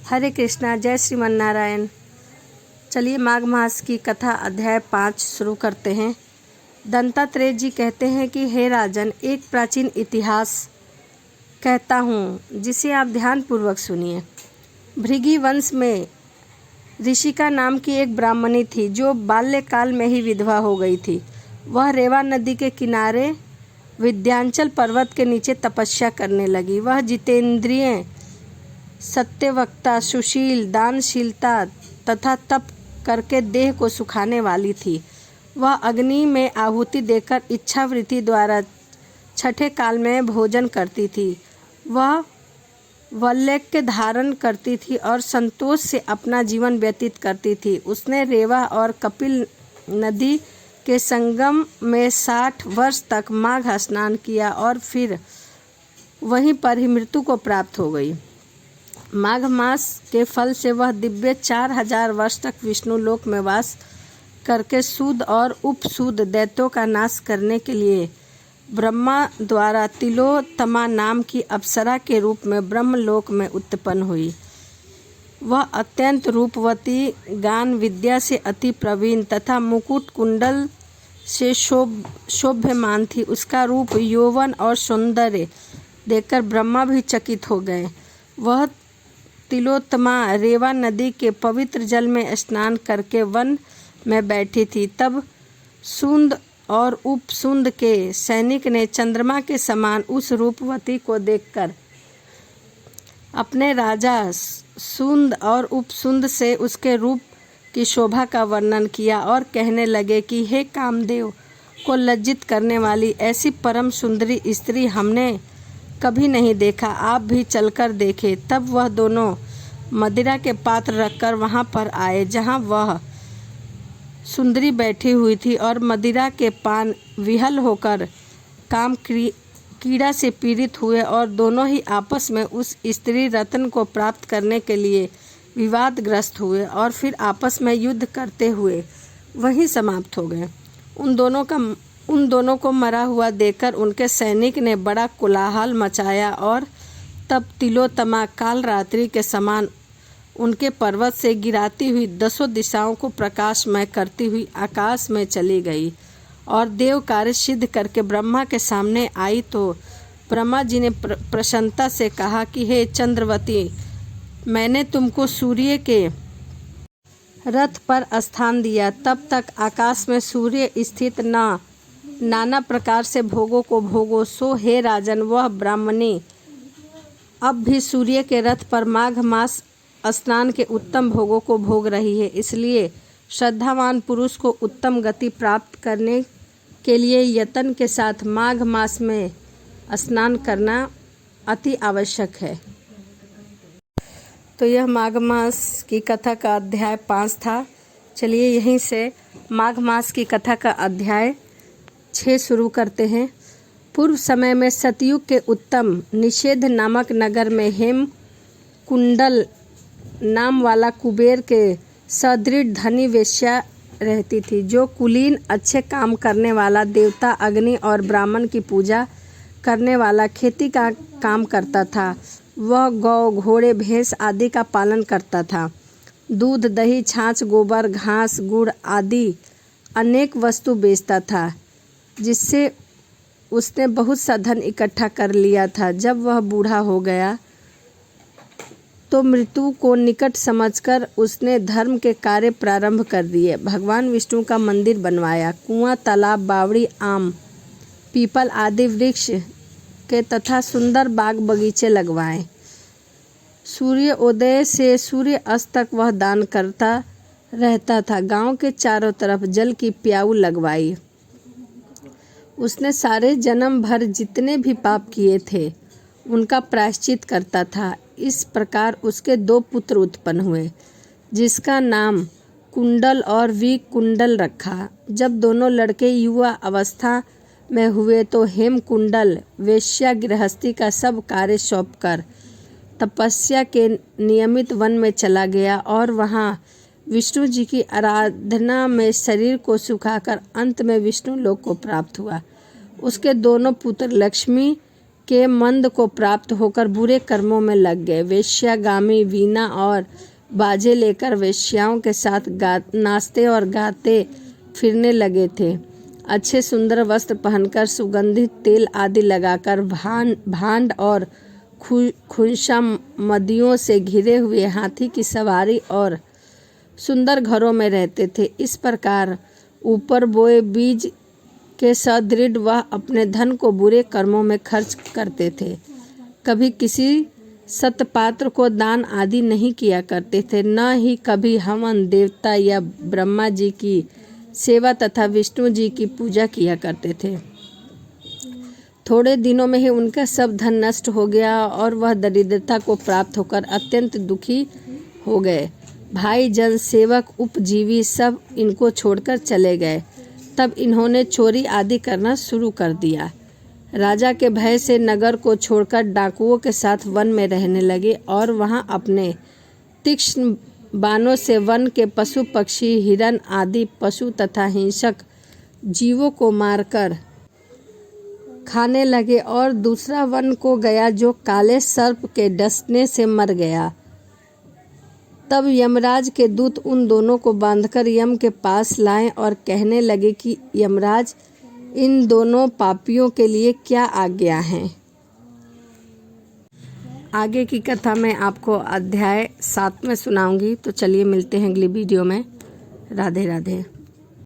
हरे कृष्णा, जय श्रीमन नारायण। चलिए माघ मास की कथा अध्याय 5 शुरू करते हैं। दंतात्रेय जी कहते हैं कि हे राजन, एक प्राचीन इतिहास कहता हूँ जिसे आप ध्यानपूर्वक सुनिए। भृगि वंश में ऋषिका नाम की एक ब्राह्मणी थी जो बाल्यकाल में ही विधवा हो गई थी। वह रेवा नदी के किनारे विंध्याचल पर्वत के नीचे तपस्या करने लगी। वह जितेंद्रिय, सत्यवक्ता, सुशील, दानशीलता तथा तप करके देह को सुखाने वाली थी। वह अग्नि में आहुति देकर इच्छावृत्ति द्वारा छठे काल में भोजन करती थी। वह वैराग्य धारण करती थी और संतोष से अपना जीवन व्यतीत करती थी। उसने रेवा और कपिल नदी के संगम में 60 वर्ष तक माघ स्नान किया और फिर वहीं पर ही मृत्यु को प्राप्त हो गई। माघ मास के फल से वह दिव्य 4000 वर्ष तक विष्णु लोक में वास करके सूद और उपसूद दैत्यों का नाश करने के लिए ब्रह्मा द्वारा तिलोत्तमा नाम की अप्सरा के रूप में ब्रह्मलोक में उत्पन्न हुई। वह अत्यंत रूपवती, गान विद्या से अति प्रवीण तथा मुकुट कुंडल से शोभ्यमान थी। उसका रूप, यौवन और सौंदर्य देखकर ब्रह्मा भी चकित हो गए। वह तिलोत्तमा रेवा नदी के पवित्र जल में स्नान करके वन में बैठी थी। तब सुंद और उपसुंद के सैनिक ने चंद्रमा के समान उस रूपवती को देखकर अपने राजा सुंद और उपसुंद से उसके रूप की शोभा का वर्णन किया और कहने लगे कि हे कामदेव को लज्जित करने वाली ऐसी परम सुंदरी स्त्री हमने कभी नहीं देखा, आप भी चलकर देखें। तब वह दोनों मदिरा के पात्र रखकर वहां पर आए जहां वह सुंदरी बैठी हुई थी और मदिरा के पान विहल होकर काम कीड़ा से पीड़ित हुए और दोनों ही आपस में उस स्त्री रत्न को प्राप्त करने के लिए विवादग्रस्त हुए और फिर आपस में युद्ध करते हुए वहीं समाप्त हो गए। उन दोनों को मरा हुआ देखकर उनके सैनिक ने बड़ा कोलाहल मचाया और तब तिलोत्तमा काल रात्रि के समान उनके पर्वत से गिराती हुई 10 दिशाओं को प्रकाशमय करती हुई आकाश में चली गई और देव कार्य सिद्ध करके ब्रह्मा के सामने आई। तो ब्रह्मा जी ने प्रसन्नता से कहा कि हे चंद्रवती, मैंने तुमको सूर्य के रथ पर स्थान दिया, तब तक आकाश में सूर्य स्थित नाना प्रकार से भोगों को भोगो। सो हे राजन, वह ब्राह्मणी अब भी सूर्य के रथ पर माघ मास स्नान के उत्तम भोगों को भोग रही है। इसलिए श्रद्धावान पुरुष को उत्तम गति प्राप्त करने के लिए यत्न के साथ माघ मास में स्नान करना अति आवश्यक है। तो यह माघ मास की कथा का अध्याय 5 था। चलिए यहीं से माघ मास की कथा का अध्याय 6 शुरू करते हैं। पूर्व समय में सतयुग के उत्तम निषेध नामक नगर में हेम कुंडल नाम वाला कुबेर के सदृढ़ धनी वेश्या रहती थी, जो कुलीन, अच्छे काम करने वाला, देवता, अग्नि और ब्राह्मण की पूजा करने वाला खेती का काम करता था। वह गौ, घोड़े, भैंस आदि का पालन करता था। दूध, दही, छाछ, गोबर, घास, गुड़ आदि अनेक वस्तु बेचता था, जिससे उसने बहुत सा धन इकट्ठा कर लिया था। जब वह बूढ़ा हो गया तो मृत्यु को निकट समझकर उसने धर्म के कार्य प्रारंभ कर दिए। भगवान विष्णु का मंदिर बनवाया, कुआं, तालाब, बावड़ी, आम, पीपल आदि वृक्ष के तथा सुंदर बाग बगीचे लगवाए। सूर्योदय से सूर्य अस्त तक वह दान करता रहता था। गांव के चारों तरफ जल की प्याऊ लगवाई। उसने सारे जन्म भर जितने भी पाप किए थे उनका प्रायश्चित करता था। इस प्रकार उसके 2 पुत्र उत्पन्न हुए, जिसका नाम कुंडल और विकुंडल रखा। जब दोनों लड़के युवा अवस्था में हुए तो हेम कुंडल वेश्या गृहस्थी का सब कार्य सौंपकर तपस्या के नियमित वन में चला गया और वहाँ विष्णु जी की आराधना में शरीर को सुखाकर अंत में विष्णु लोक को प्राप्त हुआ। उसके दोनों पुत्र लक्ष्मी के मंद को प्राप्त होकर बुरे कर्मों में लग गए। वेश्यागामी वीणा और बाजे लेकर वेश्याओं के साथ नाचते और गाते फिरने लगे थे। अच्छे सुंदर वस्त्र पहनकर, सुगंधित तेल आदि लगाकर, भांड और खुंसा मदियों से घिरे हुए हाथी की सवारी और सुंदर घरों में रहते थे। इस प्रकार ऊपर बोए बीज के सदृढ़ वह अपने धन को बुरे कर्मों में खर्च करते थे। कभी किसी सतपात्र को दान आदि नहीं किया करते थे, न ही कभी हवन, देवता या ब्रह्मा जी की सेवा तथा विष्णु जी की पूजा किया करते थे। थोड़े दिनों में ही उनका सब धन नष्ट हो गया और वह दरिद्रता को प्राप्त होकर अत्यंत दुखी हो गए। भाई, जन, सेवक, उपजीवी सब इनको छोड़कर चले गए। तब इन्होंने चोरी आदि करना शुरू कर दिया। राजा के भय से नगर को छोड़कर डाकुओं के साथ वन में रहने लगे और वहां अपने तीक्ष्ण बाणों से वन के पशु पक्षी, हिरण आदि पशु तथा हिंसक जीवों को मारकर खाने लगे। और दूसरा वन को गया जो काले सर्प के डसने से मर गया। तब यमराज के दूत उन दोनों को बांधकर यम के पास लाए और कहने लगे कि यमराज, इन दोनों पापियों के लिए क्या आज्ञा है। आगे की कथा मैं आपको अध्याय 7 में सुनाऊंगी। तो चलिए मिलते हैं अगली वीडियो में। राधे राधे।